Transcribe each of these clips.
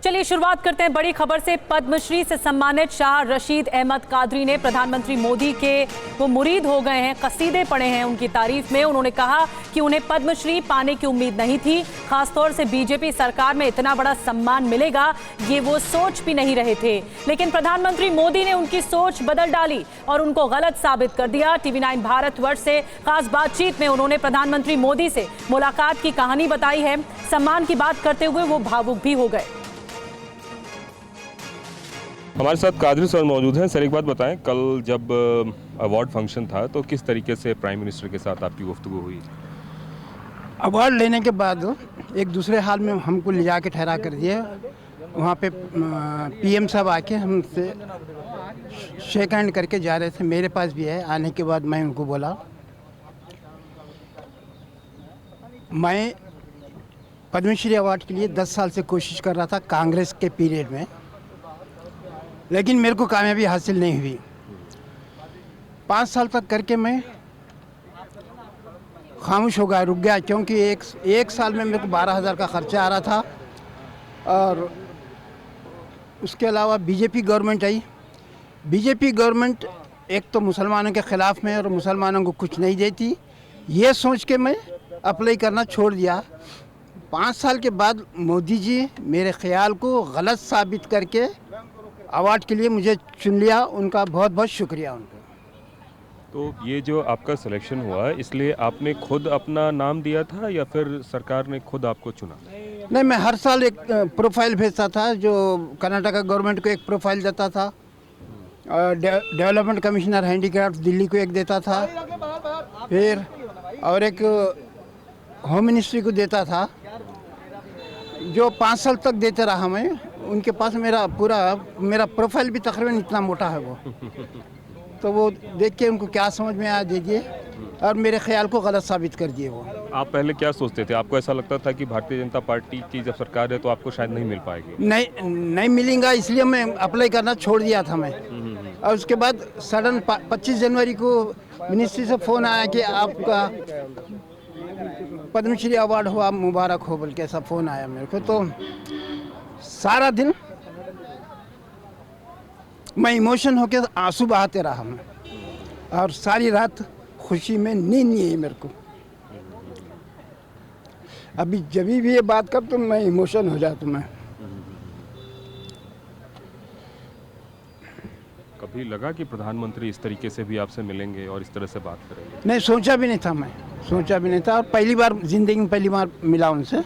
चलिए शुरुआत करते हैं बड़ी खबर से। पद्मश्री से सम्मानित शाह रशीद अहमद कादरी ने प्रधानमंत्री मोदी के वो मुरीद हो गए हैं, कसीदे पढ़े हैं उनकी तारीफ में। उन्होंने कहा कि उन्हें पद्मश्री पाने की उम्मीद नहीं थी, खासतौर से बीजेपी सरकार में इतना बड़ा सम्मान मिलेगा ये वो सोच भी नहीं रहे थे। लेकिन प्रधानमंत्री मोदी ने उनकी सोच बदल डाली और उनको गलत साबित कर दिया। TV9 भारतवर्ष से खास बातचीत में उन्होंने प्रधानमंत्री मोदी से मुलाकात की कहानी बताई है। सम्मान की बात करते हुए वो भावुक भी हो गए। हमारे साथ कादरी सर मौजूद हैं। सर एक बात बताएं, कल जब अवार्ड फंक्शन था तो किस तरीके से प्राइम मिनिस्टर के साथ आपकी गुफ्तगू हुई? अवार्ड लेने के बाद एक दूसरे हाल में हमको ले जाके ठहरा कर दिए। वहाँ पे PM साहब आके हमसे शेक हैंड करके जा रहे थे। मेरे पास भी है। आने के बाद मैं उनको बोला, मैं पद्मश्री अवार्ड के लिए 10 साल से कोशिश कर रहा था कांग्रेस के पीरियड में, लेकिन मेरे को कामयाबी हासिल नहीं हुई। 5 साल तक करके मैं खामोश हो गया, रुक गया, क्योंकि एक साल में मेरे को 12,000 का खर्चा आ रहा था। और उसके अलावा बीजेपी गवर्नमेंट आई। बीजेपी गवर्नमेंट एक तो मुसलमानों के ख़िलाफ़ में और मुसलमानों को कुछ नहीं देती, ये सोच के मैं अप्लाई करना छोड़ दिया। 5 साल के बाद मोदी जी मेरे ख्याल को गलत साबित करके अवार्ड के लिए मुझे चुन लिया। उनका बहुत बहुत शुक्रिया उनका। तो ये जो आपका सिलेक्शन हुआ इसलिए आपने खुद अपना नाम दिया था या फिर सरकार ने खुद आपको चुना? नहीं, मैं हर साल एक प्रोफाइल भेजता था, जो कर्नाटका गवर्नमेंट को एक प्रोफाइल देता था और डेवलपमेंट कमिश्नर हैंडीक्राफ्ट दिल्ली को एक देता था, फिर और एक होम मिनिस्ट्री को देता था, जो 5 साल तक देते रहा मैं। उनके पास मेरा प्रोफाइल भी तकरीबन इतना मोटा है वो। तो वो देख के उनको क्या समझ में आया दीजिए, और मेरे ख्याल को गलत साबित कर दिए वो। आप पहले क्या सोचते थे? आपको ऐसा लगता था कि भारतीय जनता पार्टी की जब सरकार है तो आपको शायद नहीं मिल पाएगी? नहीं मिलेगा, इसलिए मैं अप्लाई करना छोड़ दिया था मैं। और उसके बाद सडन 25 जनवरी को मिनिस्ट्री से फ़ोन आया कि आपका पद्मश्री अवार्ड हुआ, मुबारक हो, बल्कि ऐसा फ़ोन आया मेरे को। तो सारा दिन मैं इमोशन होके आंसू बहाते रहा मैं, और सारी रात खुशी में नींद नहीं आई मेरे को। अभी जब भी ये बात कर तो मैं इमोशन हो जाता मैं। कभी लगा कि प्रधानमंत्री इस तरीके से भी आपसे मिलेंगे और इस तरह से बात करेंगे? नहीं, सोचा भी नहीं था मैं, सोचा भी नहीं था। और पहली बार ज़िंदगी में पहली बार मिला उनसे।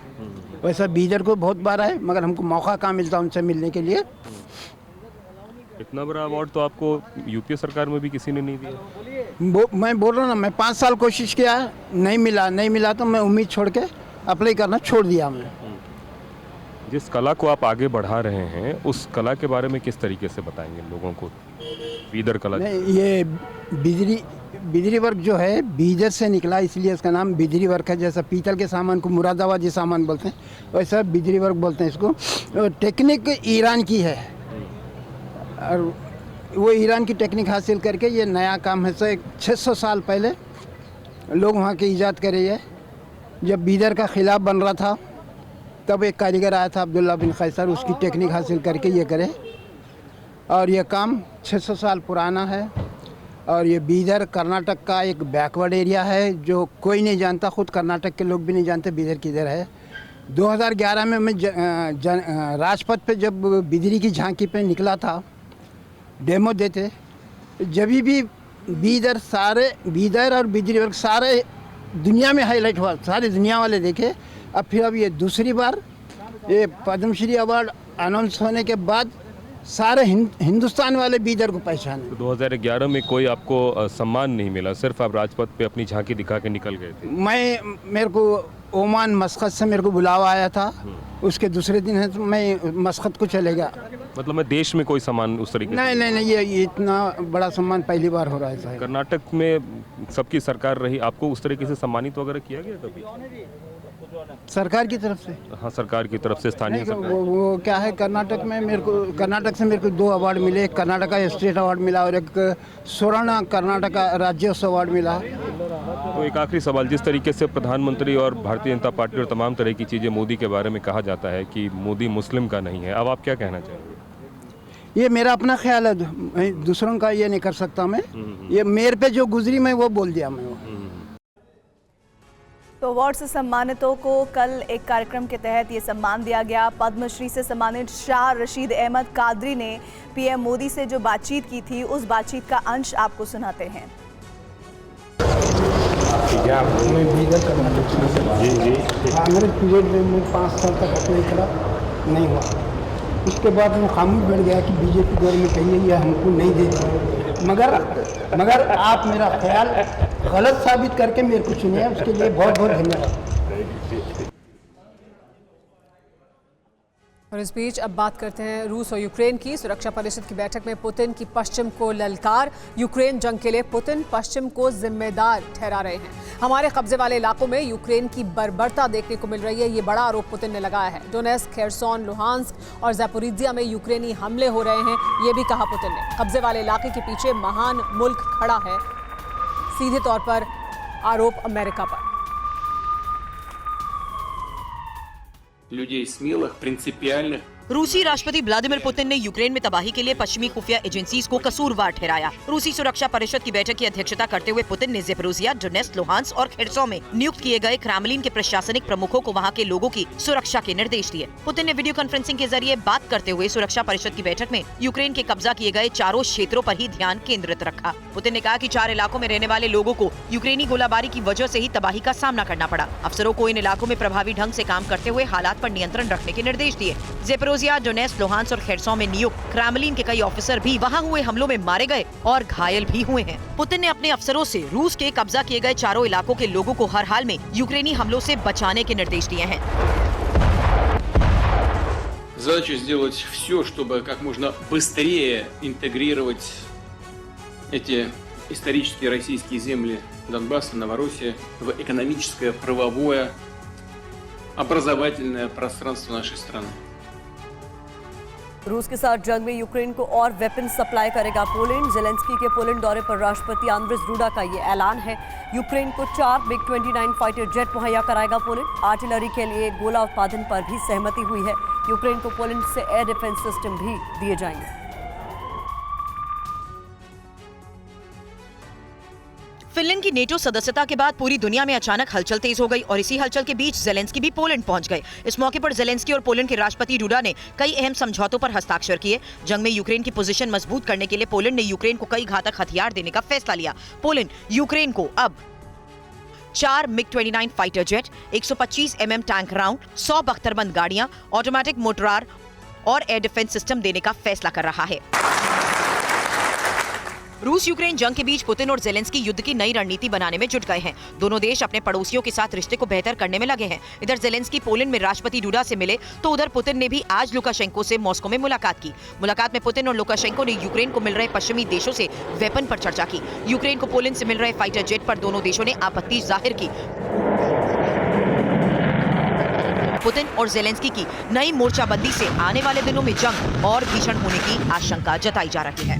वैसा बीदर को बहुत बार है, मगर हमको मौका कहाँ मिलता उनसे मिलने के लिए। इतना बड़ा अवार्ड तो आपको यूपीए सरकार में भी किसी ने नहीं दिया। मैं बोल रहा हूँ ना, मैं 5 साल कोशिश किया, नहीं मिला तो मैं उम्मीद छोड़ के अप्लाई करना छोड़ दिया मैं। जिस कला को आप आगे बढ़ा रहे हैं उस कला के बारे में किस तरीके से बताएंगे लोगों को? बीदर कला। नहीं, ये बिजली वर्क जो है बीदर से निकला, इसलिए इसका नाम बिजली वर्क है। जैसा पीतल के सामान को मुरादाबादी सामान बोलते हैं, वैसा बिजली वर्क बोलते हैं इसको। टेक्निक ईरान की है, और वो ईरान की टेक्निक हासिल करके ये नया काम है। 600 साल पहले लोग वहाँ के ईजाद करे। ये जब बीदर का खिलाफ बन रहा था तब एक कारीगर आया था, अब्दुल्ला बिन कैसर, उसकी टेक्निक हासिल करके ये करे। और ये काम 600 साल पुराना है। और ये बीदर कर्नाटक का एक बैकवर्ड एरिया है जो कोई नहीं जानता, ख़ुद कर्नाटक के लोग भी नहीं जानते बीदर किधर है। 2011 में मैं राजपथ पे जब बिजली की झांकी पे निकला था डेमो देते, जब भी बीदर और बिजली वर्क सारे दुनिया में हाईलाइट हुआ, सारी दुनिया वाले देखे। अब फिर अब ये दूसरी बार ये पद्मश्री अवार्ड अनाउंस होने के बाद सारे हिंदुस्तान वाले बीदर को पहचाने। तो 2011 में कोई आपको सम्मान नहीं मिला, सिर्फ आप राजपथ पे अपनी झांकी दिखा के निकल गए थे? मेरे को ओमान मस्कत से मेरे को बुलावा आया था। उसके दूसरे दिन है तो मैं मस्कत को चले गया। मतलब मैं देश में कोई सम्मान उस तरीके से? नहीं, ये इतना बड़ा सम्मान पहली बार हो रहा है साहब। कर्नाटक में सबकी सरकार रही, आपको उस तरीके से सम्मानित वगैरह किया गया कभी सरकार की तरफ से? हाँ, सरकार की तरफ से, स्थानीय सरकार। वो क्या है, कर्नाटक में कर्नाटक से मेरे को 2 अवार्ड मिले। एक कर्नाटका स्टेट अवार्ड मिला और एक स्वर्ण कर्नाटका राज्योत्सव अवार्ड मिला। तो एक आखिरी सवाल, जिस तरीके से प्रधानमंत्री और भारतीय जनता पार्टी और तमाम तरह की चीज़ें मोदी के बारे में कहा जाता है कि मोदी मुस्लिम का नहीं है, अब आप क्या कहना चाहेंगे? ये मेरा अपना ख्याल है, मैं दूसरों का ये नहीं कर सकता मैं। ये मेरे पे जो गुजरी मैं वो बोल दिया मैं वो। तो अवार्ड से सम्मानितों को कल एक कार्यक्रम के तहत ये सम्मान दिया गया। पद्मश्री से सम्मानित शाह रशीद अहमद कादरी ने पीएम मोदी से जो बातचीत की थी, उस बातचीत का अंश आपको सुनाते हैं। मैं बीदर कांग्रेस पीरियड में 5 साल तक अप्लाई करा, नहीं हुआ। उसके बाद मैं खामोश बैठ गया कि बीजेपी गवर्नमेंट कही है, यह हमको नहीं देती। मगर आप मेरा ख्याल गलत साबित करके मेरे को चुने, उसके लिए बहुत बहुत धन्यवाद। और इस बीच अब बात करते हैं रूस और यूक्रेन की। सुरक्षा परिषद की बैठक में पुतिन की पश्चिम को ललकार। यूक्रेन जंग के लिए पुतिन पश्चिम को जिम्मेदार ठहरा रहे हैं। हमारे कब्जे वाले इलाकों में यूक्रेन की बर्बरता देखने को मिल रही है, ये बड़ा आरोप पुतिन ने लगाया है। डोनेस्क, खेरसोन, लुहांस्क और ज़ैपोरिज़िया में यूक्रेनी हमले हो रहे हैं, ये भी कहा पुतिन ने। कब्जे वाले इलाके के पीछे महान मुल्क खड़ा है, सीधे तौर पर आरोप अमेरिका पर। людей смелых, принципиальных. रूसी राष्ट्रपति व्लादिमीर पुतिन ने यूक्रेन में तबाही के लिए पश्चिमी खुफिया एजेंसीज को कसूरवार ठहराया। रूसी सुरक्षा परिषद की बैठक की अध्यक्षता करते हुए पुतिन ने ज़ैपोरिज़िया, डोनेस्क, लुहांस्क और खेरसोन में नियुक्त किए गए क्रेमलिन के प्रशासनिक प्रमुखों को वहां के लोगों की सुरक्षा के निर्देश दिए। पुतिन ने वीडियो कॉन्फ्रेंसिंग के जरिए बात करते हुए सुरक्षा परिषद की बैठक में यूक्रेन के कब्जा किए गए चारों क्षेत्रों पर ही ध्यान केंद्रित रखा। पुतिन ने कहा कि 4 इलाकों में रहने वाले लोगों को यूक्रेनी गोलाबारी की वजह से ही तबाही का सामना करना पड़ा। अफसरों को इन इलाकों में प्रभावी ढंग से काम करते हुए हालात पर नियंत्रण रखने के निर्देश दिए। ज़ैपोरिज़िया, डोनेस्क, लुहांस्क और खेरसोन में नियुक्त क्रेमलिन के कई ऑफिसर भी वहां हुए हमलों में मारे गए और घायल भी हुए हैं। पुतिन ने अपने अफसरों से रूस के कब्जा किए गए चारों इलाकों के लोगों को हर हाल में यूक्रेनी हमलों से बचाने के निर्देश दिए हैं। Задача сделать все, чтобы как можно быстрее интегрировать эти исторические российские земли Донбасса, Новороссия в экономическое, правовое, образовательное пространство нашей страны. रूस के साथ जंग में यूक्रेन को और वेपन सप्लाई करेगा पोलैंड। जेलेंस्की के पोलैंड दौरे पर राष्ट्रपति आंद्रेस डूडा का ये ऐलान है। यूक्रेन को 4 MiG-29 फाइटर जेट मुहैया कराएगा पोलैंड। आर्टिलरी के लिए गोला उत्पादन पर भी सहमति हुई है। यूक्रेन को पोलैंड से एयर डिफेंस सिस्टम भी दिए जाएंगे। फिनलैंड की नेटो सदस्यता के बाद पूरी दुनिया में अचानक हलचल तेज हो गई और इसी हलचल के बीच जेलेंस्की भी पोलैंड पहुंच गए। इस मौके पर जेलेंस्की और पोलैंड के राष्ट्रपति डूडा ने कई अहम समझौतों पर हस्ताक्षर किए। जंग में यूक्रेन की पोजीशन मजबूत करने के लिए पोलैंड ने यूक्रेन को कई घातक हथियार देने का फैसला लिया। पोलैंड यूक्रेन को अब 4 MiG-29 fighter jet, 125 mm tank round, 100 बख्तरबंद गाड़ियां, ऑटोमेटिक मोटरार और एयर डिफेंस सिस्टम देने का फैसला कर रहा है। रूस यूक्रेन जंग के बीच पुतिन और जेलेंस्की युद्ध की नई रणनीति बनाने में जुट गए हैं। दोनों देश अपने पड़ोसियों के साथ रिश्ते को बेहतर करने में लगे हैं। इधर जेलेंस्की पोलैंड में राष्ट्रपति डूडा से मिले तो उधर पुतिन ने भी आज लुकाशेंको से मॉस्को में मुलाकात की। मुलाकात में पुतिन और लुकाशेंको ने यूक्रेन को मिल रहे पश्चिमी देशों से वेपन पर चर्चा की। यूक्रेन को पोलैंड से मिल रहे फाइटर जेट पर दोनों देशों ने आपत्ति जाहिर की। पुतिन और जेलेंस्की की नई मोर्चाबंदी से आने वाले दिनों में जंग और भीषण होने की आशंका जताई जा रही है।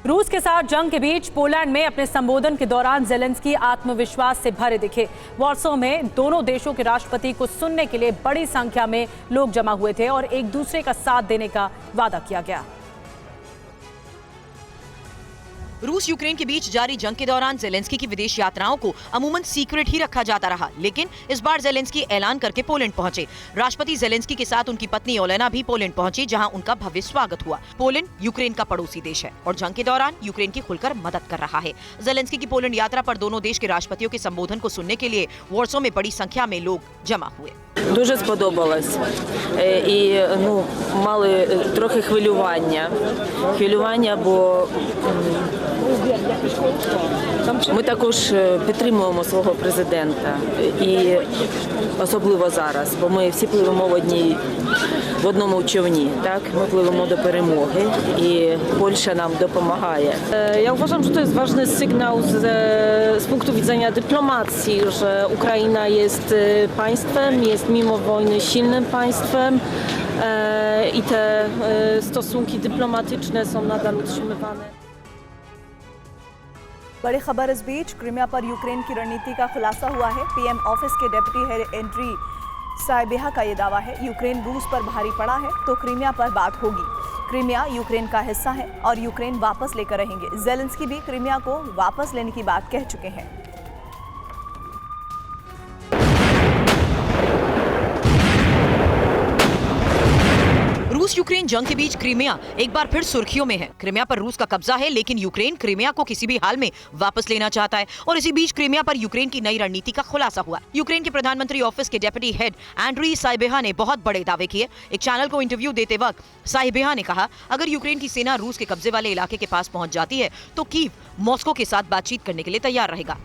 रूस के साथ जंग के बीच पोलैंड में अपने संबोधन के दौरान जेलेंस्की आत्मविश्वास से भरे दिखे। वॉर्सो में दोनों देशों के राष्ट्रपति को सुनने के लिए बड़ी संख्या में लोग जमा हुए थे और एक दूसरे का साथ देने का वादा किया गया। रूस यूक्रेन के बीच जारी जंग के दौरान जेलेंस्की की विदेश यात्राओं को अमूमन सीक्रेट ही रखा जाता रहा, लेकिन इस बार जेलेंस्की ऐलान करके पोलैंड पहुंचे। राष्ट्रपति जेलेंस्की के साथ उनकी पत्नी ओलेना भी पोलैंड पहुंची, जहां उनका भव्य स्वागत हुआ। पोलैंड यूक्रेन का पड़ोसी देश है और जंग के दौरान यूक्रेन की खुलकर मदद कर रहा है। जेलेंस्की की पोलैंड यात्रा पर दोनों देश के राष्ट्रपतियों के संबोधन को सुनने के लिए वॉर्सो में बड़ी संख्या में लोग जमा हुए। Дуже сподобалось. І мали трохи хвилювання. Бо ми також підтримуємо свого президента. І особливо зараз, бо ми всі пливемо в одному човні. Так? Ми пливемо до перемоги і Польща нам допомагає. Ja uważam, że to jest ważny sygnał z punktu widzenia dyplomacji, że Ukraina jest państwem, jest mimo wojny silnym państwem i te stosunki dyplomatyczne są nadal utrzymywane. बड़ी खबर इस बीच क्रीमिया पर यूक्रेन की रणनीति का खुलासा हुआ है। पीएम ऑफिस के डेप्यूटी हेड एंड्री साइबेहा का ये दावा है, यूक्रेन रूस पर भारी पड़ा है तो क्रीमिया पर बात होगी। क्रीमिया यूक्रेन का हिस्सा है और यूक्रेन वापस लेकर रहेंगे। जेलेंस्की भी क्रीमिया को वापस लेने की बात कह चुके हैं। रूस यूक्रेन जंग के बीच क्रीमिया एक बार फिर सुर्खियों में है। क्रीमिया पर रूस का कब्जा है, लेकिन यूक्रेन क्रीमिया को किसी भी हाल में वापस लेना चाहता है और इसी बीच क्रीमिया पर यूक्रेन की नई रणनीति का खुलासा हुआ। यूक्रेन के प्रधानमंत्री ऑफिस के डेप्यूटी हेड एंड्री साइबेहा ने बहुत बड़े दावे किए। एक चैनल को इंटरव्यू देते वक्त साइबेहा ने कहा, अगर यूक्रेन की सेना रूस के कब्जे वाले इलाके के पास पहुंच जाती है तो कीव मॉस्को के साथ बातचीत करने के लिए तैयार रहेगा।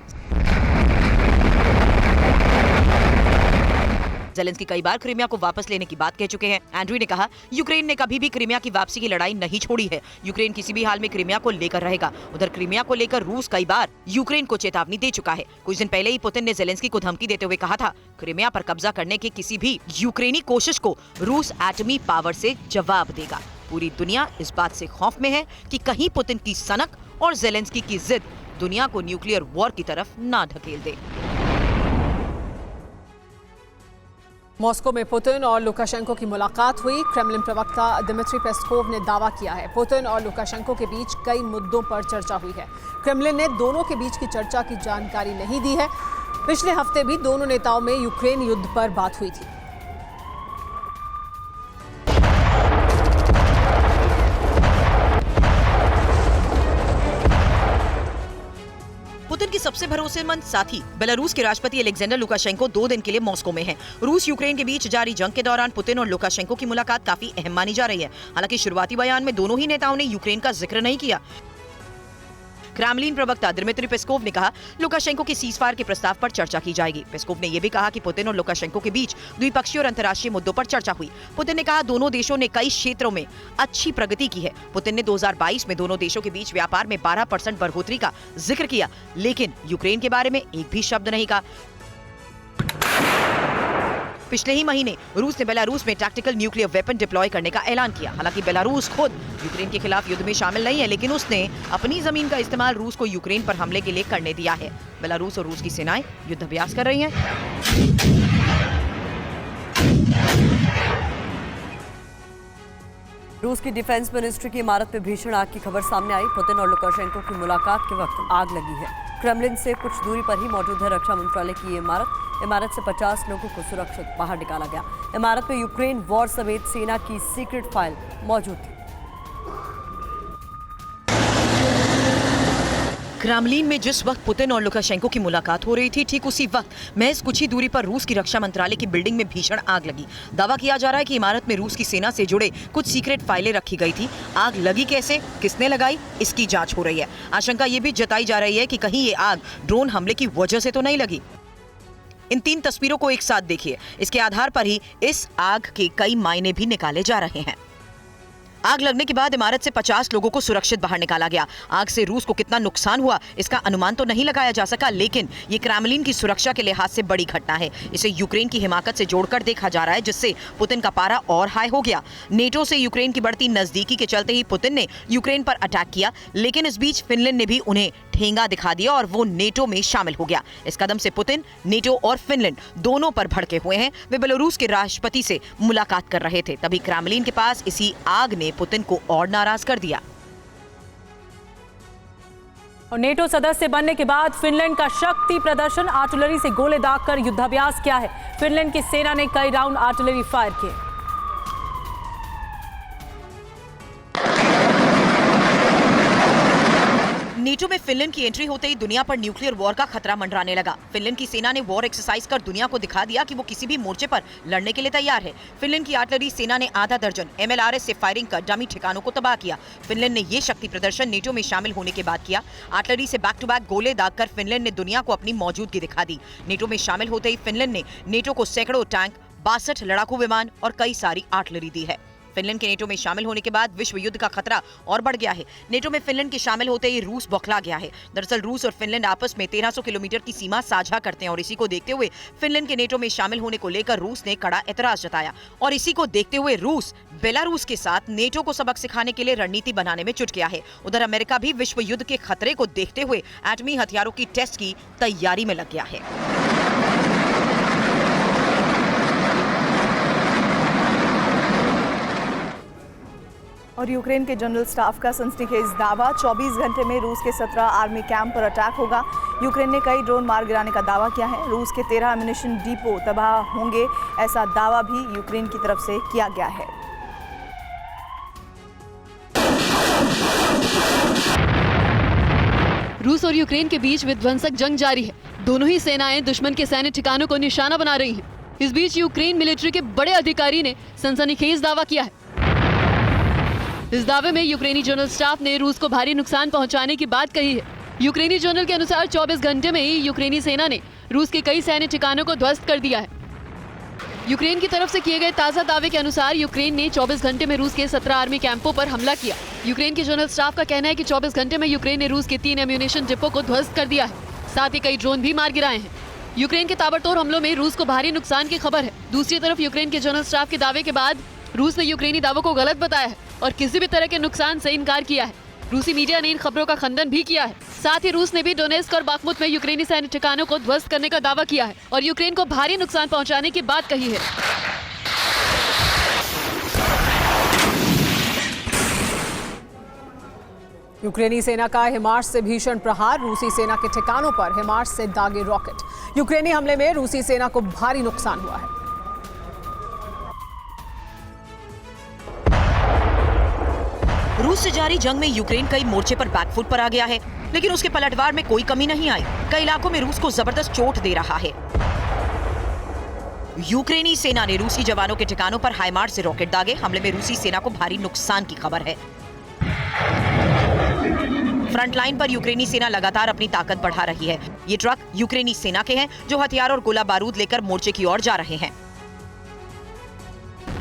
जेलेंस्की कई बार क्रीमिया को वापस लेने की बात कह चुके हैं। एंड्री ने कहा, यूक्रेन ने कभी भी क्रीमिया की वापसी की लड़ाई नहीं छोड़ी है। यूक्रेन किसी भी हाल में क्रीमिया को लेकर रहेगा। उधर क्रीमिया को लेकर रूस कई बार यूक्रेन को चेतावनी दे चुका है। कुछ दिन पहले ही पुतिन ने जेलेंस्की को धमकी देते हुए कहा था, क्रीमिया पर कब्जा करने की किसी भी यूक्रेनी कोशिश को रूस एटमी पावर से जवाब देगा। पूरी दुनिया इस बात से खौफ में है कि कहीं पुतिन की सनक और जेलेंस्की की जिद दुनिया को न्यूक्लियर वॉर की तरफ ना ढकेल दे। मॉस्को में पुतिन और लुकाशेंको की मुलाकात हुई। क्रेमलिन प्रवक्ता दिमित्री पेस्कोव ने दावा किया है, पुतिन और लुकाशेंको के बीच कई मुद्दों पर चर्चा हुई है। क्रेमलिन ने दोनों के बीच की चर्चा की जानकारी नहीं दी है। पिछले हफ्ते भी दोनों नेताओं में यूक्रेन युद्ध पर बात हुई थी। पुतिन के सबसे भरोसेमंद साथी बेलारूस के राष्ट्रपति अलेक्जेंडर लुकाशेंको 2 दिन के लिए मॉस्को में हैं। रूस यूक्रेन के बीच जारी जंग के दौरान पुतिन और लुकाशेंको की मुलाकात काफी अहम मानी जा रही है। हालांकि शुरुआती बयान में दोनों ही नेताओं ने यूक्रेन का जिक्र नहीं किया। क्रेमलिन प्रवक्ता दिमित्री पेस्कोव ने कहा, लुकाशेंको के सीजफायर के प्रस्ताव पर चर्चा की जाएगी। पेस्कोव ने यह भी कहा कि पुतिन और लुकाशेंको के बीच द्विपक्षीय और अंतर्राष्ट्रीय मुद्दों पर चर्चा हुई। पुतिन ने कहा, दोनों देशों ने कई क्षेत्रों में अच्छी प्रगति की है। पुतिन ने 2022 में दोनों देशों के बीच व्यापार में 12% बढ़ोतरी का जिक्र किया, लेकिन यूक्रेन के बारे में एक भी शब्द नहीं कहा। पिछले ही महीने रूस ने बेलारूस में टैक्टिकल न्यूक्लियर वेपन डिप्लॉय करने का ऐलान किया। हालांकि बेलारूस खुद यूक्रेन के खिलाफ युद्ध में शामिल नहीं है, लेकिन उसने अपनी जमीन का इस्तेमाल रूस को यूक्रेन पर हमले के लिए करने दिया है। बेलारूस और रूस की सेनाएं युद्ध अभ्यास कर रही हैं। रूस की डिफेंस मिनिस्ट्री की इमारत में भीषण आग की खबर सामने आई। पुतिन और लुकाशेंको की मुलाकात के वक्त आग लगी है। क्रेमलिन से कुछ दूरी पर ही मौजूद है रक्षा मंत्रालय की ये इमारत से 50 लोगों को सुरक्षित बाहर निकाला गया। इमारत में यूक्रेन वॉर समेत सेना की सीक्रेट फाइल मौजूद थी। क्रेमलिन में जिस वक्त पुतिन और लुकाशेंको की मुलाकात हो रही थी, ठीक उसी वक्त महज कुछ ही दूरी पर रूस की रक्षा मंत्रालय की बिल्डिंग में भीषण आग लगी। दावा किया जा रहा है कि इमारत में रूस की सेना से जुड़े कुछ सीक्रेट फाइलें रखी गई थी। आग लगी कैसे, किसने लगाई, इसकी जांच हो रही है। आशंका ये भी जताई जा रही है कि कहीं ये आग ड्रोन हमले की वजह से तो नहीं लगी। इन 3 तस्वीरों को एक साथ देखिए। इसके आधार पर ही इस आग के कई मायने भी निकाले जा रहे हैं। आग लगने के बाद इमारत से 50 लोगों को सुरक्षित बाहर निकाला गया। आग से रूस को कितना नुकसान हुआ इसका अनुमान तो नहीं लगाया जा सका, लेकिन ये क्रेमलिन की सुरक्षा के लिहाज से बड़ी घटना है। इसे यूक्रेन की हिमाकत से जोड़कर देखा जा रहा है, जिससे पुतिन का पारा और हाई हो गया। नेटो से यूक्रेन की बढ़ती नजदीकी के चलते ही पुतिन ने यूक्रेन पर अटैक किया, लेकिन इस बीच फिनलैंड ने भी उन्हें ठेंगा दिखा दिया और वो नेटो में शामिल हो गया। इस कदम से पुतिन, नेटो और फिनलैंड दोनों पर भड़के हुए हैं। वे बेलारूस के राष्ट्रपति से मुलाकात कर रहे थे, तभी क्रेमलिन के पास इसी आग ने पुतिन को और नाराज कर दिया। और नेटो सदस्य बनने के बाद फिनलैंड का शक्ति प्रदर्शन, आर्टिलरी से गोले दागकर युद्धाभ्यास किया है। फिनलैंड की सेना ने कई राउंड आर्टिलरी फायर किए। नेटो में फिनलैंड की एंट्री होते ही दुनिया पर न्यूक्लियर वॉर का खतरा मंडराने लगा। फिनलैंड की सेना ने वॉर एक्सरसाइज कर दुनिया को दिखा दिया कि वो किसी भी मोर्चे पर लड़ने के लिए तैयार है। फिनलैंड की आर्टिलरी सेना ने आधा दर्जन MLRS से फायरिंग कर डमी ठिकानों को तबाह किया। फिनलैंड ने ये शक्ति प्रदर्शन नेटो में शामिल होने के बाद किया। आर्टिलरी से बैक टू बैक गोले दागकर फिनलैंड ने दुनिया को अपनी मौजूदगी दिखा दी। नेटो में शामिल होते ही फिनलैंड ने नेटो को सैकड़ों टैंक, 62 लड़ाकू विमान और कई सारी आर्टिलरी दी है। फिनलैंड के नेटो में शामिल होने के बाद विश्व युद्ध का खतरा और बढ़ गया है। नेटो में फिनलैंड के शामिल होते ही रूस बौखला गया है। दरअसल रूस और फिनलैंड आपस में 1300 किलोमीटर की सीमा साझा करते हैं और इसी को देखते हुए फिनलैंड के नेटो में शामिल होने को लेकर रूस ने कड़ा एतराज जताया और इसी को देखते हुए रूस बेलारूस के साथ नेटो को सबक सिखाने के लिए रणनीति बनाने में जुट गया है। उधर अमेरिका भी विश्व युद्ध के खतरे को देखते हुए एटमी हथियारों की टेस्ट की तैयारी में लग गया है। और यूक्रेन के जनरल स्टाफ का सनसनीखेज दावा, 24 घंटे में रूस के 17 आर्मी कैंप पर अटैक होगा। यूक्रेन ने कई ड्रोन मार गिराने का दावा किया है। रूस के 13 एम्यूनिशन डिपो तबाह होंगे, ऐसा दावा भी यूक्रेन की तरफ से किया गया है। रूस और यूक्रेन के बीच विध्वंसक जंग जारी है। दोनों ही सेनाएं दुश्मन के सैन्य ठिकानों को निशाना बना रही हैं। इस बीच यूक्रेन मिलिट्री के बड़े अधिकारी ने सनसनीखेज दावा किया है। इस दावे में यूक्रेनी जनरल स्टाफ ने रूस को भारी नुकसान पहुंचाने की बात कही है। यूक्रेनी जनरल के अनुसार 24 घंटे में ही यूक्रेनी सेना ने रूस के कई सैन्य ठिकानों को ध्वस्त कर दिया है। यूक्रेन की तरफ से किए गए ताज़ा दावे के अनुसार यूक्रेन ने 24 घंटे में रूस के 17 आर्मी कैंपों पर हमला किया। यूक्रेन के जनरल स्टाफ का कहना है कि 24 घंटे में यूक्रेन ने रूस के 3 एम्यूनिशन डिपो को ध्वस्त कर दिया है, साथ ही कई ड्रोन भी मार गिराए हैं। यूक्रेन के ताबड़तोड़ हमलों में रूस को भारी नुकसान की खबर है। दूसरी तरफ यूक्रेन के जनरल स्टाफ के दावे के बाद रूस ने यूक्रेनी दावों को गलत बताया है और किसी भी तरह के नुकसान से इनकार किया है। रूसी मीडिया ने इन खबरों का खंडन भी किया है। साथ ही रूस ने भी डोनेस्क और बाखमुत में यूक्रेनी सैन्य ठिकानों को ध्वस्त करने का दावा किया है और यूक्रेन को भारी नुकसान पहुंचाने की बात कही है। यूक्रेनी सेना का हिमार्स से भीषण प्रहार, रूसी सेना के ठिकानों पर हिमार्स से दागे रॉकेट। यूक्रेनी हमले में रूसी सेना को भारी नुकसान हुआ है। रूस से जारी जंग में यूक्रेन कई मोर्चे पर बैकफुट पर आ गया है, लेकिन उसके पलटवार में कोई कमी नहीं आई। कई इलाकों में रूस को जबरदस्त चोट दे रहा है। यूक्रेनी सेना ने रूसी जवानों के ठिकानों पर हाइमार्स से रॉकेट दागे। हमले में रूसी सेना को भारी नुकसान की खबर है। फ्रंटलाइन पर यूक्रेनी सेना लगातार अपनी ताकत बढ़ा रही है। ये ट्रक यूक्रेनी सेना के हैं जो हथियार और गोला बारूद लेकर मोर्चे की ओर जा रहे हैं।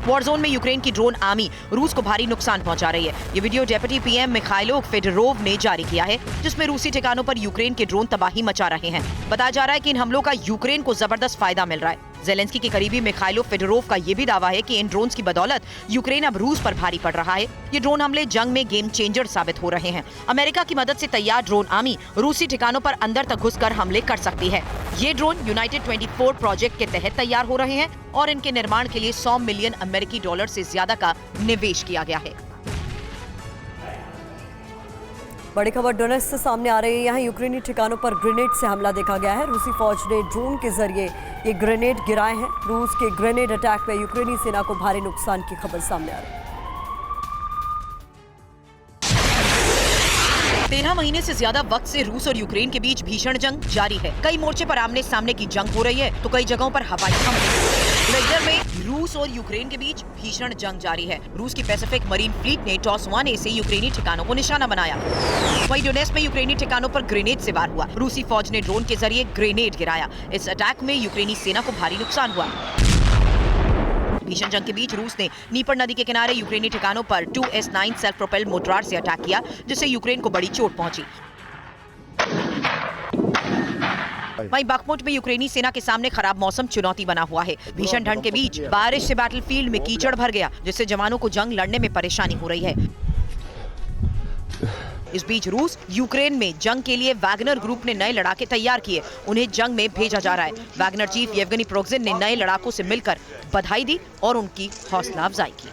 वॉर जोन में यूक्रेन की ड्रोन आर्मी रूस को भारी नुकसान पहुंचा रही है। ये video deputy PM Mykhailo Fedorov ने जारी किया है, जिसमें रूसी ठिकानों पर यूक्रेन के ड्रोन तबाही मचा रहे हैं। बताया जा रहा है कि इन हमलों का यूक्रेन को जबरदस्त फायदा मिल रहा है। जेलेंस्की के करीबी मिखाइलो फेडोरोव का ये भी दावा है कि इन ड्रोन्स की बदौलत यूक्रेन अब रूस पर भारी पड़ रहा है। ये ड्रोन हमले जंग में गेम चेंजर साबित हो रहे हैं। अमेरिका की मदद से तैयार ड्रोन आर्मी रूसी ठिकानों पर अंदर तक घुसकर हमले कर सकती है। ये ड्रोन यूनाइटेड 24 प्रोजेक्ट के तहत तैयार हो रहे हैं और इनके निर्माण के लिए 100 मिलियन अमेरिकी डॉलर से ज्यादा का निवेश किया गया है। बड़ी खबर डोनेस्क से सामने आ रही है। यहाँ यूक्रेनी ठिकानों पर ग्रेनेड से हमला देखा गया है। रूसी फौज ने ड्रोन के जरिए ये ग्रेनेड गिराए हैं। रूस के ग्रेनेड अटैक में यूक्रेनी सेना को भारी नुकसान की खबर सामने आ रही है। 13 महीने से ज्यादा वक्त से रूस और यूक्रेन के बीच भीषण जंग जारी है। कई मोर्चे पर आमने सामने की जंग हो रही है तो कई जगहों पर हवाई हमले। इधर में रूस और यूक्रेन के बीच भीषण जंग जारी है। रूस की पैसिफिक मरीन फ्लीट ने टॉस 1A से यूक्रेनी ठिकानों को निशाना बनाया। वहीं डोनेस्क में यूक्रेनी ठिकानों पर ग्रेनेड से वार हुआ। रूसी फौज ने ड्रोन के जरिए ग्रेनेड गिराया। इस अटैक में यूक्रेनी सेना को भारी नुकसान हुआ। भीषण जंग के बीच रूस ने नीपर नदी के किनारे यूक्रेनी ठिकानों पर 2S9 सेल्फ प्रोपेल्ड मोर्टार से अटैक किया, जिससे यूक्रेन को बड़ी चोट पहुंची। वहीं बाखमुट में यूक्रेनी सेना के सामने खराब मौसम चुनौती बना हुआ है। भीषण ठंड के बीच बारिश से बैटलफील्ड में कीचड़ भर गया, जिससे जवानों को जंग लड़ने में परेशानी हो रही है। इस बीच रूस यूक्रेन में जंग के लिए वैगनर ग्रुप ने नए लड़ाके तैयार किए। उन्हें जंग में भेजा जा रहा है। वैगनर चीफ येवगेनी प्रिगोजिन ने नए लड़ाकों से मिलकर बधाई दी और उनकी हौसला अफजाई की।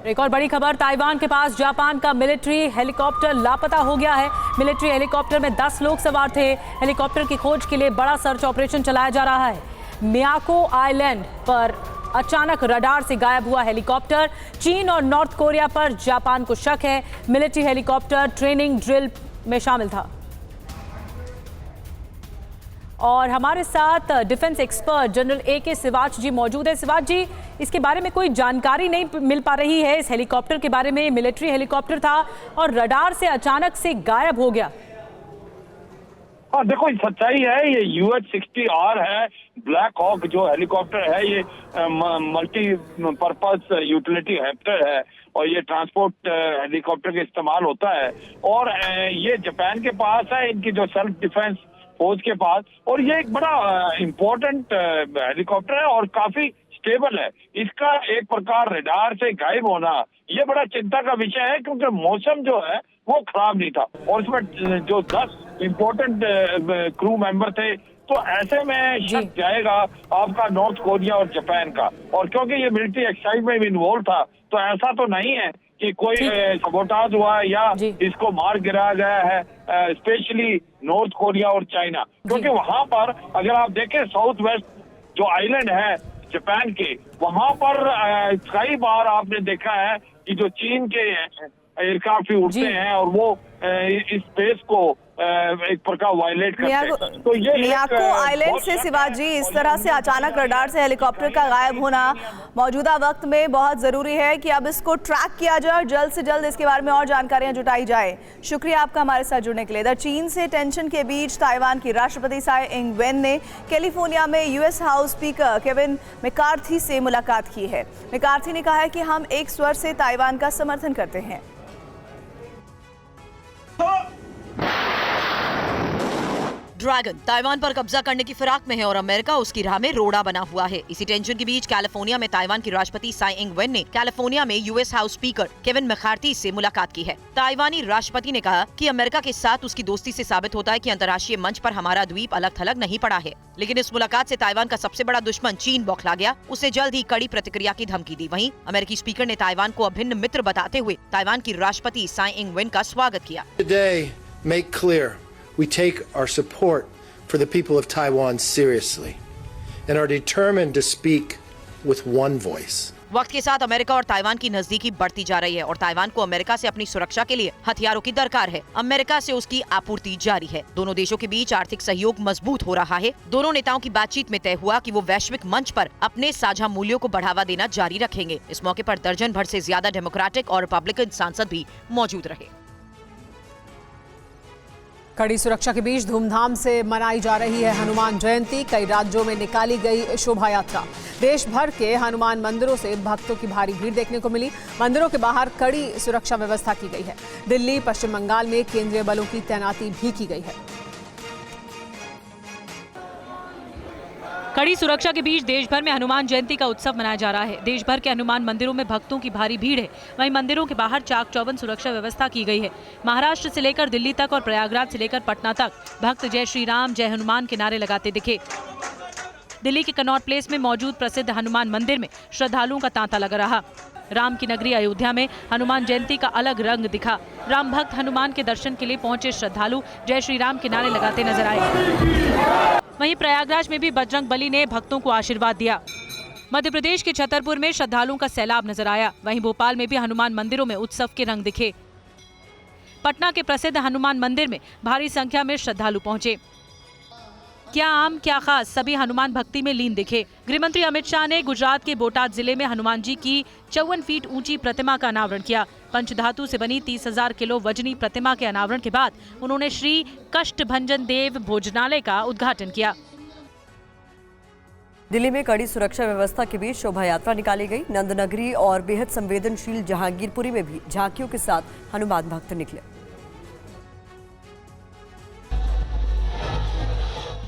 एक और बड़ी खबर, ताइवान के पास जापान का मिलिट्री हेलीकॉप्टर लापता हो गया है। मिलिट्री हेलीकॉप्टर में 10 लोग सवार थे। हेलीकॉप्टर की खोज के लिए बड़ा सर्च ऑपरेशन चलाया जा रहा है। मियाको आइलैंड पर अचानक रडार से गायब हुआ हेलीकॉप्टर। चीन और नॉर्थ कोरिया पर जापान को शक है। मिलिट्री हेलीकॉप्टर ट्रेनिंग ड्रिल में शामिल था। और हमारे साथ defence expert general AK Siwach ji मौजूद है। सिवाच जी, इसके बारे में कोई जानकारी नहीं मिल पा रही है इस हेलीकॉप्टर के बारे में। मिलिट्री हेलीकॉप्टर था और रडार से अचानक से गायब हो गया। हाँ देखो, सच्चाई है, ये UH-60R है, ब्लैक हॉक जो हेलीकॉप्टर है, ये मल्टी पर्पस यूटिलिटी हेलीकॉप्टर है और ये ट्रांसपोर्ट हेलीकॉप्टर का इस्तेमाल होता है। और ये जापान के पास है, इनकी जो सेल्फ डिफेंस फोर्स के पास, और ये एक बड़ा इम्पोर्टेंट हेलीकॉप्टर है और काफी स्टेबल है। इसका एक प्रकार रडार से गायब होना ये बड़ा चिंता का विषय है, क्योंकि मौसम जो है वो खराब नहीं था और इसमें जो 10 इम्पोर्टेंट क्रू मेंबर थे, तो ऐसे में शक जाएगा आपका नॉर्थ कोरिया और जापान का। और क्योंकि ये मिलिट्री एक्सरसाइज में भी इन्वॉल्व था, तो ऐसा तो नहीं है कि कोई सबोटाज हुआ या इसको मार गिराया गया है, स्पेशली नॉर्थ कोरिया और चाइना। क्योंकि वहां पर अगर आप देखें साउथ वेस्ट जो आइलैंड है जापान के, वहां पर कई बार आपने देखा है कि जो चीन के एयरक्राफ्ट भी उड़ते हैं और वो इस स्पेस को एक प्रकार वायलेट करते हैं। तो ये मियाको आइलैंड से शिवाजी, इस तरह से अचानक रडार से हेलीकॉप्टर का गायब होना मौजूदा वक्त में बहुत जरूरी है कि अब इसको ट्रैक किया जाए और जल्द से जल्द इसके बारे में और जानकारियां जुटाई जाए। शुक्रिया आपका हमारे साथ जुड़ने के लिए। इधर चीन से टेंशन के बीच ताइवान की राष्ट्रपति साई इंग वेन ने कैलिफोर्निया में US house speaker Kevin McCarthy से मुलाकात की है। मैकार्थी ने कहा है कि हम एक स्वर से ताइवान का समर्थन करते हैं। ड्रैगन ताइवान पर कब्जा करने की फिराक में है और अमेरिका उसकी राह में रोड़ा बना हुआ है। इसी टेंशन के बीच कैलिफोर्निया में ताइवान की राष्ट्रपति साई इंग वेन ने कैलिफोर्निया में US house speaker Kevin McCarthy से मुलाकात की है। ताइवानी राष्ट्रपति ने कहा कि अमेरिका के साथ उसकी दोस्ती से साबित होता है कि अंतर्राष्ट्रीय मंच पर हमारा द्वीप अलग थलग नहीं पड़ा है। लेकिन इस मुलाकात से ताइवान का सबसे बड़ा दुश्मन चीन बौखला गया। उसने जल्द ही कड़ी प्रतिक्रिया की धमकी दी। वहीं अमेरिकी स्पीकर ने ताइवान को अभिन्न मित्र बताते हुए ताइवान की राष्ट्रपति साई इंग वेन का स्वागत किया। Today, make clear we take our support for the people of Taiwan seriously and are determined to speak with one voice. वक्त के साथ अमेरिका और ताइवान की नजदीकी बढ़ती जा रही है और ताइवान को अमेरिका से अपनी सुरक्षा के लिए हथियारों की दरकार है। अमेरिका से उसकी आपूर्ति जारी है। दोनों देशों के बीच आर्थिक सहयोग मजबूत हो रहा है। दोनों नेताओं की बातचीत में तय हुआ कि वो वैश्विक मंच पर अपने साझा मूल्यों को बढ़ावा देना जारी रखेंगे। इस मौके पर दर्जन भर से ज्यादा डेमोक्रेटिक और रिपब्लिकन सांसद भी मौजूद रहे। कड़ी सुरक्षा के बीच धूमधाम से मनाई जा रही है हनुमान जयंती। कई राज्यों में निकाली गई शोभा यात्रा। देश भर के हनुमान मंदिरों से भक्तों की भारी भीड़ देखने को मिली। मंदिरों के बाहर कड़ी सुरक्षा व्यवस्था की गई है। दिल्ली, पश्चिम बंगाल में केंद्रीय बलों की तैनाती भी की गई है। कड़ी सुरक्षा के बीच देश भर में हनुमान जयंती का उत्सव मनाया जा रहा है। देश भर के हनुमान मंदिरों में भक्तों की भारी भीड़ है। वहीं मंदिरों के बाहर चाक चौबंद सुरक्षा व्यवस्था की गई है। महाराष्ट्र से लेकर दिल्ली तक और प्रयागराज से लेकर पटना तक भक्त जय श्री राम, जय हनुमान के नारे लगाते दिखे। दिल्ली के कनॉट प्लेस में मौजूद प्रसिद्ध हनुमान मंदिर में श्रद्धालुओं का तांता लगा रहा। राम की नगरी अयोध्या में हनुमान जयंती का अलग रंग दिखा। राम भक्त हनुमान के दर्शन के लिए पहुंचे श्रद्धालु जय श्री राम के नारे लगाते नजर आए। वहीं प्रयागराज में भी बजरंग बली ने भक्तों को आशीर्वाद दिया। मध्य प्रदेश के छतरपुर में श्रद्धालुओं का सैलाब नजर आया। वहीं भोपाल में भी हनुमान मंदिरों में उत्सव के रंग दिखे। पटना के प्रसिद्ध हनुमान मंदिर में भारी संख्या में श्रद्धालु पहुंचे। क्या आम क्या खास, सभी हनुमान भक्ति में लीन दिखे। गृहमंत्री अमित शाह ने गुजरात के बोटाद जिले में हनुमान जी की 54 फीट ऊंची प्रतिमा का अनावरण किया। पंचधातु से बनी 30,000 किलो वजनी प्रतिमा के अनावरण के बाद उन्होंने श्री कष्टभंजन देव भोजनालय का उद्घाटन किया। दिल्ली में कड़ी सुरक्षा व्यवस्था के बीच शोभा यात्रा निकाली गई। नंदनगरी और बेहद संवेदनशील जहांगीरपुरी में भी झांकियों के साथ हनुमान भक्त निकले।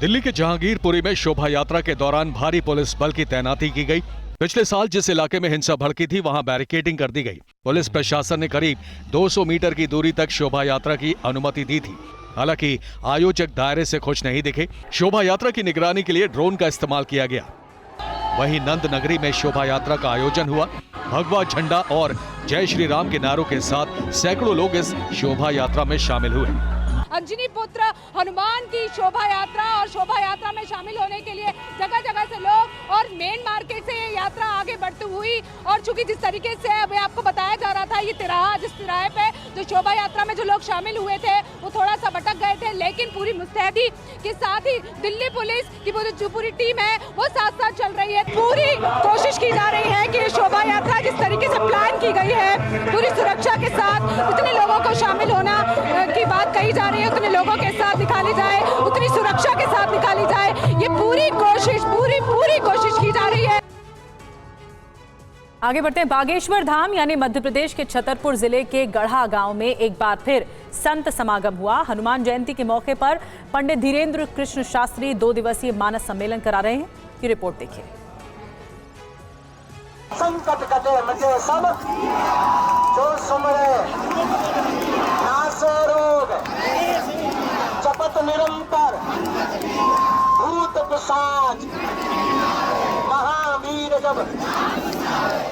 दिल्ली के जहांगीरपुरी में शोभा यात्रा के दौरान भारी पुलिस बल की तैनाती की गई। पिछले साल जिस इलाके में हिंसा भड़की थी वहां बैरिकेडिंग कर दी गई। पुलिस प्रशासन ने करीब 200 मीटर की दूरी तक शोभा यात्रा की अनुमति दी थी। हालांकि आयोजक दायरे से खुश नहीं दिखे। शोभा यात्रा की निगरानी के लिए ड्रोन का इस्तेमाल किया गया। वहीं नंद नगरी में शोभा यात्रा का आयोजन हुआ। भगवा झंडा और जय श्री राम के नारों के साथ सैकड़ों लोग इस शोभा यात्रा में शामिल हुए। अंजनी पुत्र हनुमान की शोभा यात्रा और शोभा यात्रा में शामिल होने के लिए जगह जगह से लोग और मेन मार्केट से ये यात्रा आगे बढ़ती हुई थी। और चूंकि जिस तरीके से अभी आपको बताया जा रहा था, ये तिराहा, जिस तिराहे पे जो शोभा यात्रा में जो लोग शामिल हुए थे वो थोड़ा सा भटक गए थे, लेकिन पूरी मुस्तैदी के साथ ही दिल्ली पुलिस की जो पूरी टीम है वो साथ साथ चल रही है। पूरी कोशिश की जा रही है कि ये शोभा यात्रा जिस तरीके से प्लान की गई है, पूरी सुरक्षा के साथ जितने लोगों को शामिल होना की बात कही जा रही है, उतने लोगों के साथ निकाली जाए, उतनी सुरक्षा के साथ निकाली जाए, ये पूरी कोशिश की जा रही है। आगे बढ़ते हैं। बागेश्वर धाम यानी मध्य प्रदेश के छतरपुर जिले के गढ़ा गांव में एक बार फिर संत समागम हुआ। हनुमान जयंती के मौके पर पंडित धीरेन्द्र कृष्ण शास्त्री 2 दिवसीय मानस सम्मेलन करा रहे हैं। की रिपोर्ट देखिए। संकट कटे मुझे सब जो सुमरे, नासे रोग जपत निरंतर, भूत पिशाच महावीर जब।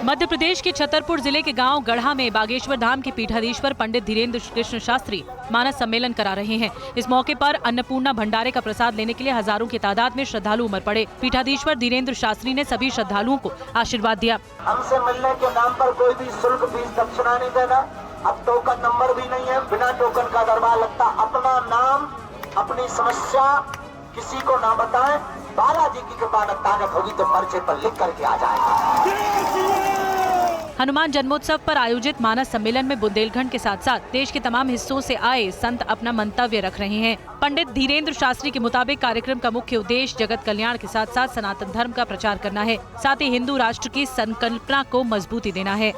मध्य प्रदेश के छतरपुर जिले के गांव गढ़ा में बागेश्वर धाम के पीठाधीश्वर पंडित धीरेन्द्र कृष्ण शास्त्री मानस सम्मेलन करा रहे हैं। इस मौके पर अन्नपूर्णा भंडारे का प्रसाद लेने के लिए हजारों की तादाद में श्रद्धालु उमड़ पड़े। पीठाधीश्वर धीरेन्द्र शास्त्री ने सभी श्रद्धालुओं को आशीर्वाद दिया। हमसे मिलने के नाम पर कोई भी शुल्क फीस दक्षिणा नहीं देना। अब टोकन नंबर भी नहीं है, बिना टोकन का दरबार लगता। अपना नाम, अपनी समस्या किसी को ना बताएं। बालाजी की कृपा ताकत होगी तो पर्चे पर लिख करके आ जाएगा। हनुमान जन्मोत्सव पर आयोजित मानस सम्मेलन में बुंदेलखंड के साथ साथ देश के तमाम हिस्सों से आए संत अपना मंतव्य रख रहे हैं। पंडित धीरेन्द्र शास्त्री के मुताबिक कार्यक्रम का मुख्य उद्देश्य जगत कल्याण के साथ साथ सनातन धर्म का प्रचार करना है, साथ ही हिंदू राष्ट्र की संकल्पना को मजबूती देना है।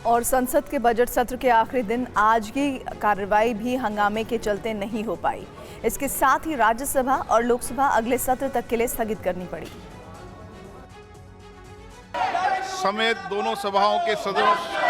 और संसद के बजट सत्र के आखिरी दिन आज की कार्रवाई भी हंगामे के चलते नहीं हो पाई। इसके साथ ही राज्यसभा और लोकसभा अगले सत्र तक के लिए स्थगित करनी पड़ी। समेत दोनों सभाओं के सदस्य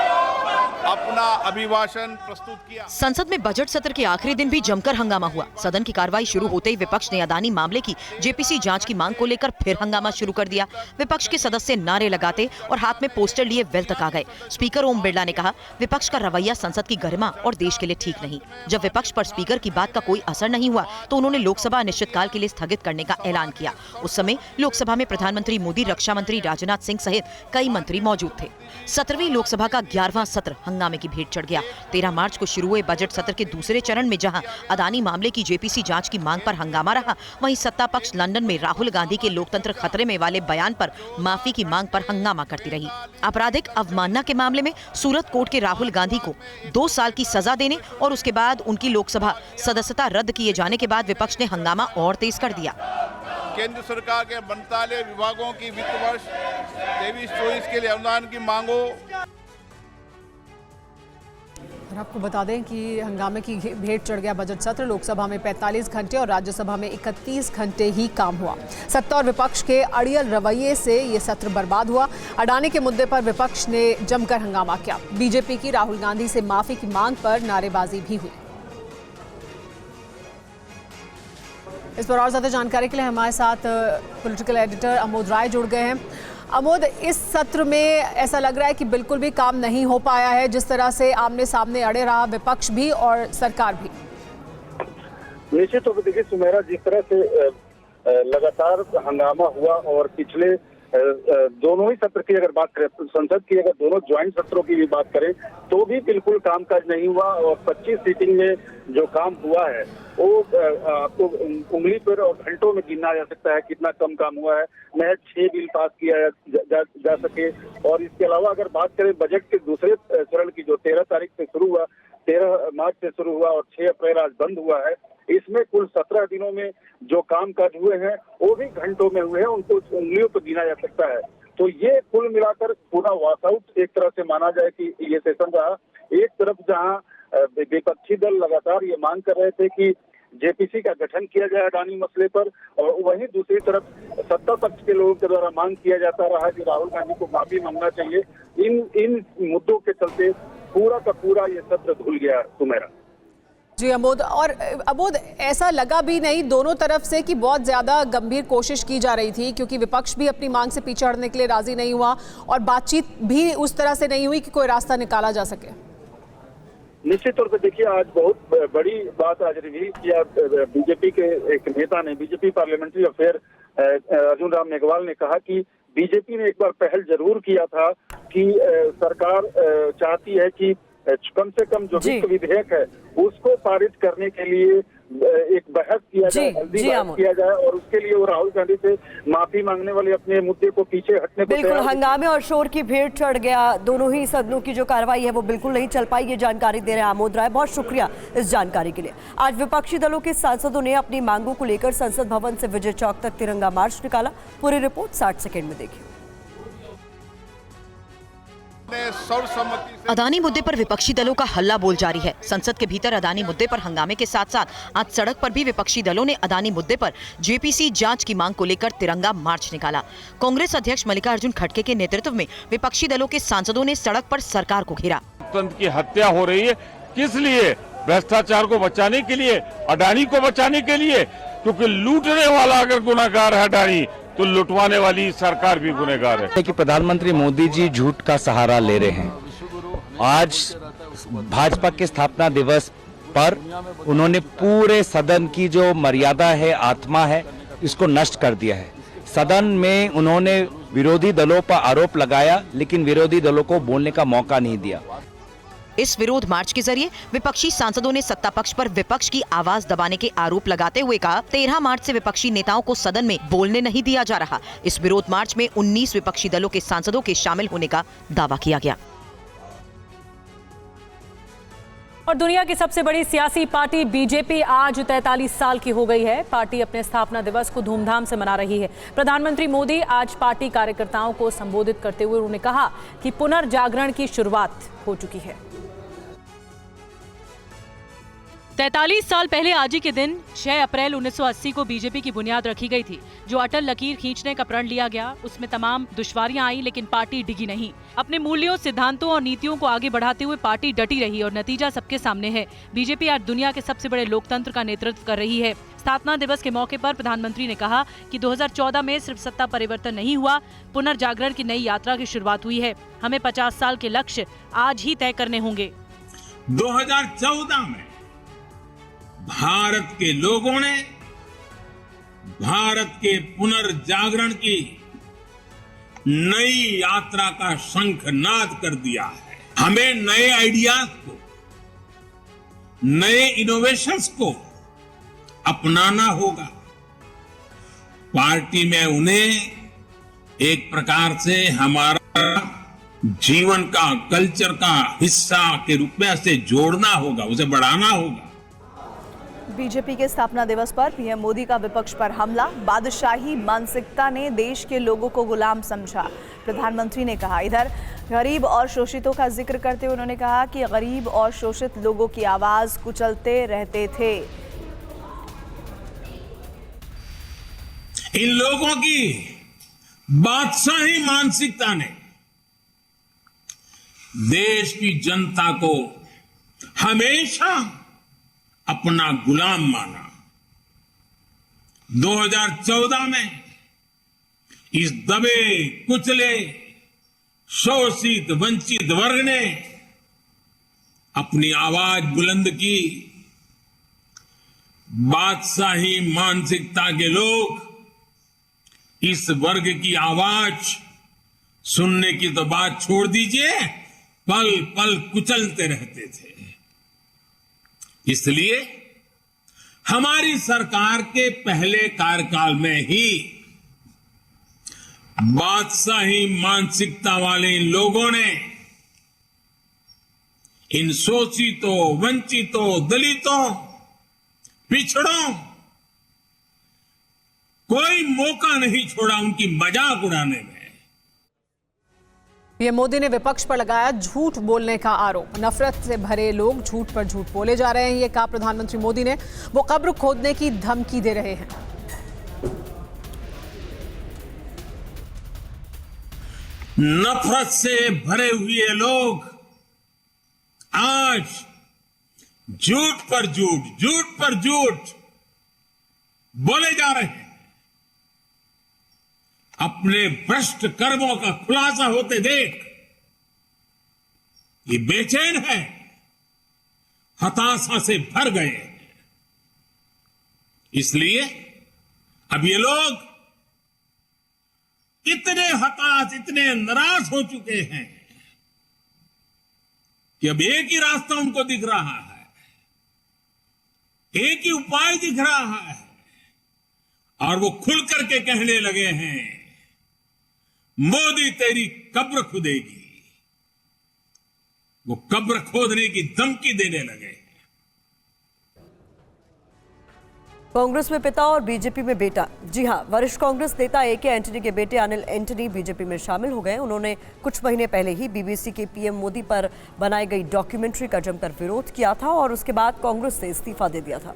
अपना अभिभाषण प्रस्तुत किया। संसद में बजट सत्र के आखिरी दिन भी जमकर हंगामा हुआ। सदन की कार्रवाई शुरू होते ही विपक्ष ने अदानी मामले की जेपीसी जांच की मांग को लेकर फिर हंगामा शुरू कर दिया। विपक्ष के सदस्य नारे लगाते और हाथ में पोस्टर लिए वेल तक आ गए। स्पीकर ओम बिरला ने कहा, विपक्ष का रवैया संसद की गरिमा और देश के लिए ठीक नहीं। जब विपक्ष पर स्पीकर की बात का कोई असर नहीं हुआ तो उन्होंने लोकसभा अनिश्चितकाल के लिए स्थगित करने का ऐलान किया। उस समय लोकसभा में प्रधानमंत्री मोदी, रक्षा मंत्री राजनाथ सिंह सहित कई मंत्री मौजूद थे। 17वीं लोकसभा का 11वां सत्र हंगामे की भेंट चढ़ गया। 13 मार्च को शुरू हुए बजट सत्र के दूसरे चरण में जहां अदानी मामले की जेपीसी जांच की मांग पर हंगामा रहा, वहीं सत्ता पक्ष लंदन में राहुल गांधी के लोकतंत्र खतरे में वाले बयान पर माफी की मांग पर हंगामा करती रही। आपराधिक अवमानना के मामले में सूरत कोर्ट के राहुल गांधी को 2 साल की सजा देने और उसके बाद उनकी लोकसभा सदस्यता रद्द किए जाने के बाद विपक्ष ने हंगामा और तेज कर दिया। केंद्र सरकार के 42 विभागों की वित्त वर्ष 23-24 के लिए अनुदान की मांगों। और आपको बता दें कि हंगामे की भेंट चढ़ गया बजट सत्र। लोकसभा में 45 घंटे और राज्यसभा में 31 घंटे ही काम हुआ। सत्ता और विपक्ष के अड़ियल रवैये से ये सत्र बर्बाद हुआ। अडानी के मुद्दे पर विपक्ष ने जमकर हंगामा किया। बीजेपी की राहुल गांधी से माफी की मांग पर नारेबाजी भी हुई। इस पर और ज्यादा जानकारी के लिए हमारे साथ पॉलिटिकल एडिटर अमोद राय जुड़ गए हैं। अमोद, इस सत्र में ऐसा लग रहा है कि बिल्कुल भी काम नहीं हो पाया है, जिस तरह से आमने सामने अड़े रहा विपक्ष भी और सरकार भी। निश्चित तौर पर देखिए सुमेरा, जिस तरह से लगातार हंगामा हुआ और पिछले दोनों ही सत्र की अगर बात करें, संसद की अगर दोनों ज्वाइंट सत्रों की भी बात करें तो भी बिल्कुल कामकाज नहीं हुआ। और 25 सीटिंग में जो काम हुआ है वो आपको उंगली पर और घंटों में गिना जा सकता है कितना कम काम हुआ है। महज 6 बिल पास किया जा सके। और इसके अलावा अगर बात करें बजट के दूसरे चरण की, जो 13 तारीख से शुरू हुआ, 13 मार्च से शुरू हुआ और 6 अप्रैल आज बंद हुआ है, इसमें कुल 17 दिनों में जो कामकाज हुए हैं वो भी घंटों में हुए हैं, उनको उंगलियों पर गिना जा सकता है। तो ये कुल मिलाकर पूरा वॉकआउट एक तरह से माना जाए कि ये सेशन रहा। एक तरफ जहां विपक्षी दल लगातार ये मांग कर रहे थे कि जेपीसी का गठन किया जाए अडानी मसले पर, और वहीं दूसरी तरफ सत्ता पक्ष के लोगों के द्वारा मांग किया जाता रहा कि राहुल गांधी को माफी मांगना चाहिए। इन मुद्दों के चलते पूरा का पूरा ये सत्र धुल गया सुमेरा। जी अमोद, और अमोद ऐसा लगा भी नहीं दोनों तरफ से कि बहुत ज्यादा गंभीर कोशिश की जा रही थी, क्योंकि विपक्ष भी अपनी मांग से पीछे हटने के लिए राजी नहीं हुआ और बातचीत भी उस तरह से नहीं हुई कि कोई रास्ता निकाला जा सके। निश्चित तौर पर देखिए आज बहुत बड़ी बात आज रिवील किया बीजेपी के एक नेता ने, BJP parliamentary affair Arjun Ram Meghwal ने कहा कि बीजेपी ने एक बार पहल जरूर किया था कि सरकार चाहती है कि कम से कम जो वित्त विधेयक है उसको पारित करने के लिए एक बहस किया जाए, हल्दी बहस किया जाए, और उसके लिए वो राहुल गांधी से माफी मांगने वाले अपने मुद्दे को पीछे हटने को बिल्कुल हंगामे और शोर की भीड़ चढ़ गया। दोनों ही सदनों की जो कार्रवाई है वो बिल्कुल नहीं चल पाई। ये जानकारी दे रहे हैं आमोद राय, बहुत शुक्रिया इस जानकारी के लिए। आज विपक्षी दलों के सांसदों ने अपनी मांगों को लेकर संसद भवन से विजय चौक तक तिरंगा मार्च निकाला। पूरी रिपोर्ट 60 सेकेंड में देखिए। अदानी मुद्दे पर विपक्षी दलों का हल्ला बोल जारी है। संसद के भीतर अदानी मुद्दे पर हंगामे के साथ साथ आज सड़क पर भी विपक्षी दलों ने अदानी मुद्दे पर जेपीसी जांच की मांग को लेकर तिरंगा मार्च निकाला। कांग्रेस अध्यक्ष मल्लिकार्जुन खड़गे के नेतृत्व में विपक्षी दलों के सांसदों ने सड़क पर सरकार को घेरा। लोकतंत्र की हत्या हो रही है, किस लिए? भ्रष्टाचार को बचाने के लिए, अडानी को बचाने के लिए, क्योंकि लूटने वाला अगर गुनाहगार है अडानी तो लुटवाने वाली सरकार भी गुनहगार है। कि प्रधानमंत्री मोदी जी झूठ का सहारा ले रहे हैं। आज भाजपा के स्थापना दिवस पर उन्होंने पूरे सदन की जो मर्यादा है, आत्मा है, इसको नष्ट कर दिया है। सदन में उन्होंने विरोधी दलों पर आरोप लगाया, लेकिन विरोधी दलों को बोलने का मौका नहीं दिया। इस विरोध मार्च के जरिए विपक्षी सांसदों ने सत्ता पक्ष पर विपक्ष की आवाज दबाने के आरोप लगाते हुए कहा, 13 मार्च से विपक्षी नेताओं को सदन में बोलने नहीं दिया जा रहा। इस विरोध मार्च में 19 विपक्षी दलों के सांसदों के शामिल होने का दावा किया गया। और दुनिया की सबसे बड़ी सियासी पार्टी बीजेपी आज 43 साल की हो गई है। पार्टी अपने स्थापना दिवस को धूमधाम से मना रही है। प्रधानमंत्री मोदी आज पार्टी कार्यकर्ताओं को संबोधित करते हुए उन्होंने कहा कि पुनर्जागरण की शुरुआत हो चुकी है। 43 साल पहले आज ही के दिन 6 अप्रैल 1980 को बीजेपी की बुनियाद रखी गई थी। जो अटल लकीर खींचने का प्रण लिया गया, उसमें तमाम दुश्वारियां आई, लेकिन पार्टी डिगी नहीं। अपने मूल्यों, सिद्धांतों और नीतियों को आगे बढ़ाते हुए पार्टी डटी रही और नतीजा सबके सामने है। बीजेपी आज दुनिया के सबसे बड़े लोकतंत्र का नेतृत्व कर रही है। स्थापना दिवस के मौके पर प्रधानमंत्री ने कहा कि 2014 में सिर्फ सत्ता परिवर्तन नहीं हुआ, पुनर्जागरण की नई यात्रा की शुरुआत हुई है। हमें 50 साल के लक्ष्य आज ही तय करने होंगे। 2014 में भारत के लोगों ने भारत के पुनर्जागरण की नई यात्रा का शंखनाद कर दिया है। हमें नए आइडियाज को, नए इनोवेशंस को अपनाना होगा। पार्टी में उन्हें एक प्रकार से हमारा जीवन का, कल्चर का हिस्सा के रूप में से जोड़ना होगा, उसे बढ़ाना होगा। बीजेपी के स्थापना दिवस पर पीएम मोदी का विपक्ष पर हमला। बादशाही मानसिकता ने देश के लोगों को गुलाम समझा, प्रधानमंत्री ने कहा। इधर गरीब और शोषितों का जिक्र करते हुए उन्होंने कहा कि गरीब और शोषित लोगों की आवाज कुचलते रहते थे। इन लोगों की बादशाही मानसिकता ने देश की जनता को हमेशा अपना गुलाम माना। 2014 में इस दबे कुचले शोषित वंचित वर्ग ने अपनी आवाज बुलंद की। बादशाही मानसिकता के लोग इस वर्ग की आवाज सुनने की तो बात छोड़ दीजिए, पल पल कुचलते रहते थे। इसलिए हमारी सरकार के पहले कार्यकाल में ही बादशाही मानसिकता वाले इन लोगों ने इन शोषितों, वंचितों, दलितों, पिछड़ों कोई मौका नहीं छोड़ा उनकी मजाक उड़ाने में। पीएम मोदी ने विपक्ष पर लगाया झूठ बोलने का आरोप। नफरत से भरे लोग झूठ पर झूठ बोले जा रहे हैं, ये कहा प्रधानमंत्री मोदी ने। वो कब्र खोदने की धमकी दे रहे हैं। नफरत से भरे हुए लोग आज झूठ पर झूठ, झूठ पर झूठ बोले जा रहे हैं। अपने भ्रष्ट कर्मों का खुलासा होते देख ये बेचैन है, हताशा से भर गए। इसलिए अब ये लोग इतने हताश, इतने निराश हो चुके हैं कि अब एक ही रास्ता उनको दिख रहा है, एक ही उपाय दिख रहा है, और वो खुल करके कहने लगे हैं, मोदी तेरी कब्र खुदेगी। वो कब्र खोदने की धमकी देने लगे। कांग्रेस में पिता और बीजेपी में बेटा। जी हां, वरिष्ठ कांग्रेस नेता ए के एंटनी के बेटे अनिल एंटनी बीजेपी में शामिल हो गए। उन्होंने कुछ महीने पहले ही बीबीसी के पीएम मोदी पर बनाई गई डॉक्यूमेंट्री का जमकर विरोध किया था और उसके बाद कांग्रेस से इस्तीफा दे दिया था।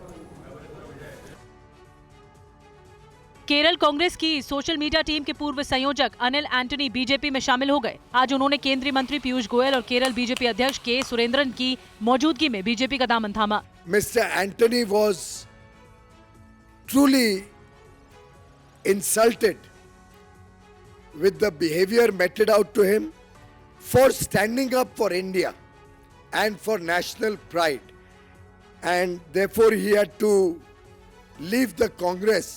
केरल कांग्रेस की सोशल मीडिया टीम के पूर्व संयोजक अनिल एंटनी बीजेपी में शामिल हो गए। आज उन्होंने केंद्रीय मंत्री पीयूष गोयल और केरल बीजेपी अध्यक्ष के सुरेंद्रन की मौजूदगी में बीजेपी का दामन थामा। Mister Antony was truly insulted with the behavior meted out to him for standing up for India and for national pride, and therefore he had to leave the Congress,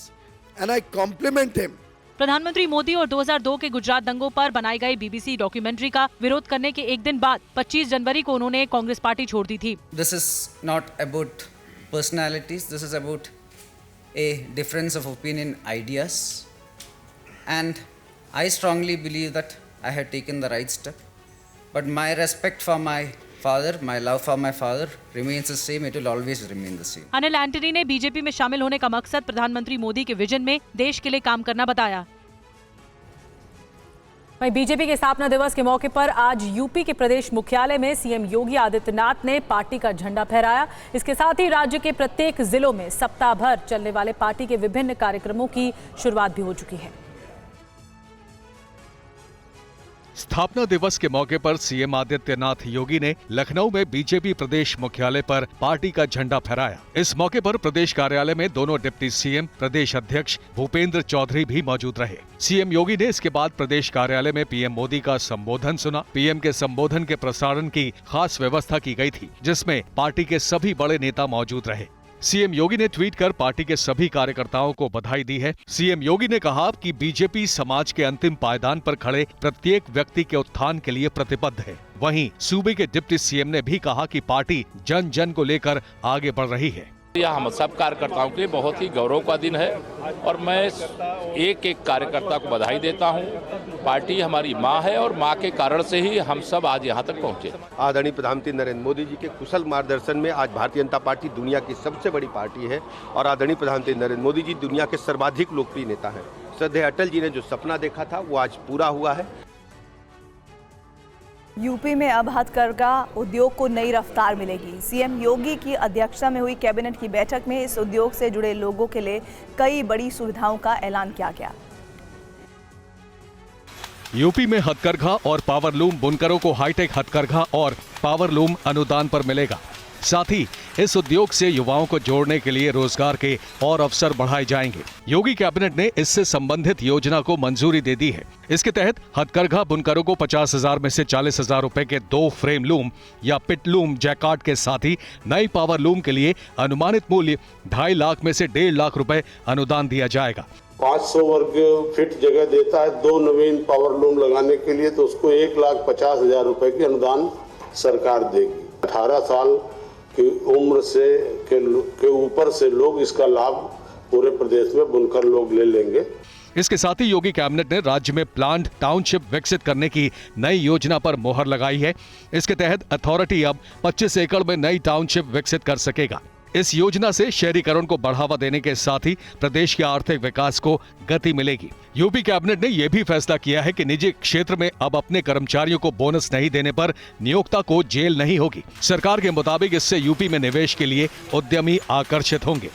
and I compliment him. प्रधानमंत्री मोदी और 2002 के गुजरात दंगों पर बनाई गई BBC documentary का विरोध करने के एक दिन बाद 25 जनवरी को उन्होंने कांग्रेस पार्टी छोड़ दी थी। This is not about personalities, this is about a difference of opinion, ideas, and I strongly believe that I had taken the right step. But my respect for my father, my love for my father remains the same. It will always remain the same. Anil Antony ने BJP में शामिल होने का मकसद प्रधानमंत्री मोदी के vision में देश के लिए काम करना बताया। वहीं बीजेपी के स्थापना दिवस के मौके पर आज यूपी के प्रदेश मुख्यालय में सीएम योगी आदित्यनाथ ने पार्टी का झंडा फहराया। इसके साथ ही राज्य के प्रत्येक जिलों में सप्ताह भर चलने वाले पार्टी के विभिन्न कार्यक्रमों की शुरुआत भी हो चुकी है। स्थापना दिवस के मौके पर सीएम आदित्यनाथ योगी ने लखनऊ में बीजेपी प्रदेश मुख्यालय पर पार्टी का झंडा फहराया। इस मौके पर प्रदेश कार्यालय में दोनों डिप्टी सीएम प्रदेश अध्यक्ष भूपेंद्र चौधरी भी मौजूद रहे। सीएम योगी ने इसके बाद प्रदेश कार्यालय में पीएम मोदी का संबोधन सुना। पीएम के संबोधन के प्रसारण की खास व्यवस्था की गई थी, जिसमें पार्टी के सभी बड़े नेता मौजूद रहे। सीएम योगी ने ट्वीट कर पार्टी के सभी कार्यकर्ताओं को बधाई दी है। सीएम योगी ने कहा कि बीजेपी समाज के अंतिम पायदान पर खड़े प्रत्येक व्यक्ति के उत्थान के लिए प्रतिबद्ध है। वहीं सूबे के डिप्टी सीएम ने भी कहा कि पार्टी जन जन को लेकर आगे बढ़ रही है। यह हम सब कार्यकर्ताओं के लिए बहुत ही गौरव का दिन है और मैं एक एक कार्यकर्ता को बधाई देता हूं। पार्टी हमारी मां है और मां के कारण से ही हम सब आज यहां तक पहुंचे। आदरणीय प्रधानमंत्री नरेंद्र मोदी जी के कुशल मार्गदर्शन में आज भारतीय जनता पार्टी दुनिया की सबसे बड़ी पार्टी है और आदरणीय प्रधानमंत्री नरेंद्र मोदी जी दुनिया के सर्वाधिक लोकप्रिय नेता हैं। श्रद्धेय अटल जी ने जो सपना देखा था वो आज पूरा हुआ है। यूपी में अब हथकरघा उद्योग को नई रफ्तार मिलेगी। सीएम योगी की अध्यक्षता में हुई कैबिनेट की बैठक में इस उद्योग से जुड़े लोगों के लिए कई बड़ी सुविधाओं का ऐलान किया गया। यूपी में हथकरघा और पावरलूम बुनकरों को हाईटेक हथकरघा और पावरलूम अनुदान पर मिलेगा। साथ ही इस उद्योग से युवाओं को जोड़ने के लिए रोजगार के और अवसर बढ़ाए जाएंगे। योगी कैबिनेट ने इससे संबंधित योजना को मंजूरी दे दी है। इसके तहत हथकरघा बुनकरों को 50,000 में से 40,000 रुपए के 2 फ्रेम लूम या पिट लूम जैकार्ड के साथ ही नई पावर लूम के लिए अनुमानित मूल्य 2.5 लाख में से 1.5 लाख रुपए अनुदान दिया जाएगा। 500 वर्ग फीट जगह देता है 2 नवीन पावर लूम लगाने के लिए, तो उसको 1,50,000 रुपए की अनुदान सरकार देगी। 18 साल की उम्र से के ऊपर से लोग इसका लाभ पूरे प्रदेश में बुनकर लोग ले लेंगे। इसके साथ ही योगी कैबिनेट ने राज्य में प्लांट टाउनशिप विकसित करने की नई योजना पर मोहर लगाई है। इसके तहत अथॉरिटी अब 25 एकड़ में नई टाउनशिप विकसित कर सकेगा। इस योजना से शहरीकरण को बढ़ावा देने के साथ ही प्रदेश के आर्थिक विकास को गति मिलेगी। यूपी कैबिनेट ने यह भी फैसला किया है कि निजी क्षेत्र में अब अपने कर्मचारियों को बोनस नहीं देने पर नियोक्ता को जेल नहीं होगी। सरकार के मुताबिक इससे यूपी में निवेश के लिए उद्यमी आकर्षित होंगे।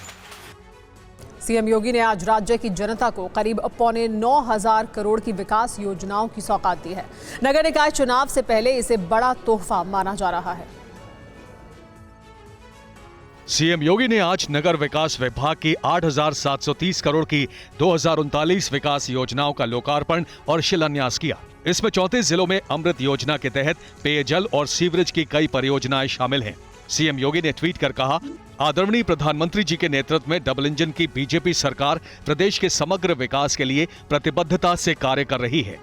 सीएम योगी ने आज राज्य की जनता को करीब 9,500 करोड़ की विकास योजनाओं की सौगात दी है। नगर निकाय चुनाव से पहले इसे बड़ा तोहफा माना जा रहा है। सीएम योगी ने आज नगर विकास विभाग की 8,730 करोड़ की 2039 विकास योजनाओं का लोकार्पण और शिलान्यास किया। इसमें 34 जिलों में अमृत योजना के तहत पेयजल और सीवरेज की कई परियोजनाएं शामिल हैं। सीएम योगी ने ट्वीट कर कहा, आदरणीय प्रधानमंत्री जी के नेतृत्व में डबल इंजन की बीजेपी सरकार प्रदेश के समग्र विकास के लिए प्रतिबद्धता से कार्य कर रही है।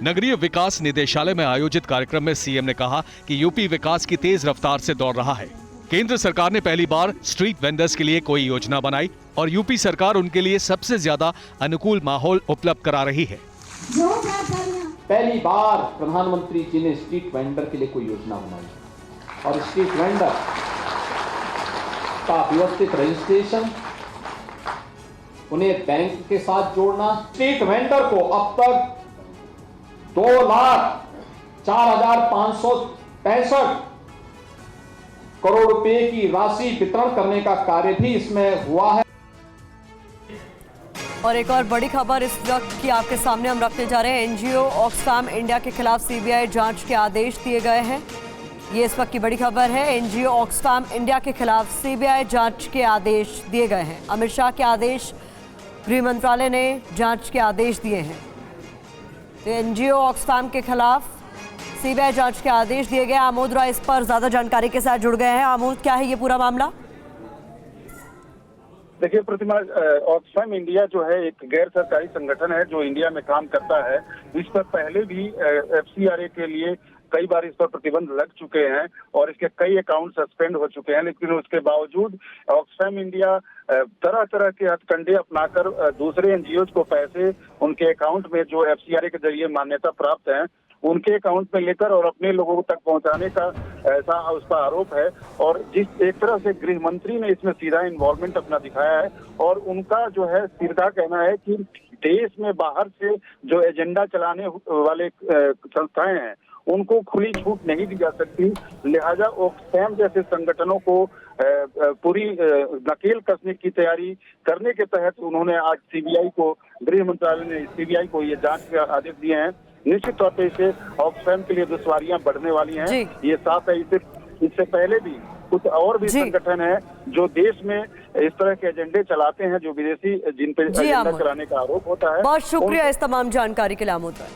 नगरीय विकास निदेशालय में आयोजित कार्यक्रम में सीएम ने कहा कि यूपी विकास की तेज रफ्तार से दौड़ रहा है। केंद्र सरकार ने पहली बार स्ट्रीट वेंडर्स के लिए कोई योजना बनाई और यूपी सरकार उनके लिए सबसे ज्यादा अनुकूल माहौल उपलब्ध करा रही है। पहली बार प्रधानमंत्री जी ने स्ट्रीट वेंडर के लिए कोई योजना बनाई और स्ट्रीट वेंडर का व्यवस्थित रजिस्ट्रेशन, उन्हें बैंक के साथ जोड़ना। स्ट्रीट वेंडर को अब तक 2,04,565 करोड़ रुपए की राशि वितरण करने का कार्य भी इसमें हुआ है। और एक और बड़ी खबर इस वक्त की आपके सामने हम रखने जा रहे हैं। एनजीओ ऑक्सफैम इंडिया के खिलाफ सीबीआई जांच के आदेश दिए गए हैं। ये इस वक्त की बड़ी खबर है। एनजीओ ऑक्सफैम इंडिया के खिलाफ सीबीआई जांच के आदेश दिए गए हैं। अमित शाह के आदेश, गृह मंत्रालय ने जांच के आदेश दिए हैं। तो एनजीओ ऑक्सफैम के खिलाफ सीबीआई जांच के आदेश दिए गए। आमोद राय इस पर ज्यादा जानकारी के साथ जुड़ गए हैं। आमोद, क्या है ये पूरा मामला? देखिए प्रतिमा, ऑक्सफैम इंडिया जो है एक गैर सरकारी संगठन है जो इंडिया में काम करता है। इस पर पहले भी एफसीआरए के लिए कई बार इस पर प्रतिबंध लग चुके हैं और इसके कई अकाउंट सस्पेंड हो चुके हैं, लेकिन उसके बावजूद ऑक्सफैम इंडिया तरह तरह के हथकंडे अपनाकर दूसरे एनजीओ को पैसे उनके अकाउंट में जो एफसीआरए के जरिए मान्यता प्राप्त है उनके अकाउंट में लेकर और अपने लोगों तक पहुंचाने का ऐसा उसका आरोप है। और जिस एक तरह से गृह मंत्री ने इसमें सीधा इन्वॉल्वमेंट अपना दिखाया है और उनका जो है सीधा कहना है कि देश में बाहर से जो एजेंडा चलाने वाले संस्थाएं हैं उनको खुली छूट नहीं दी जा सकती। लिहाजा ऑक्सफैम जैसे संगठनों को पूरी नकेल कसने की तैयारी करने के तहत उन्होंने आज सीबीआई को, गृह मंत्रालय ने सीबीआई को ये जांच के आदेश दिए हैं। निश्चित तौर पे इससे ऑक्सफैम के लिए दुश्वारियां बढ़ने वाली हैं, ये साफ है। इससे पहले भी कुछ और भी संगठन है जो देश में इस तरह के एजेंडे चलाते हैं, जो विदेशी जिन पे एजेंडा चलाने का आरोप होता है। बहुत शुक्रिया इस तमाम जानकारी के लिए आमोद राय।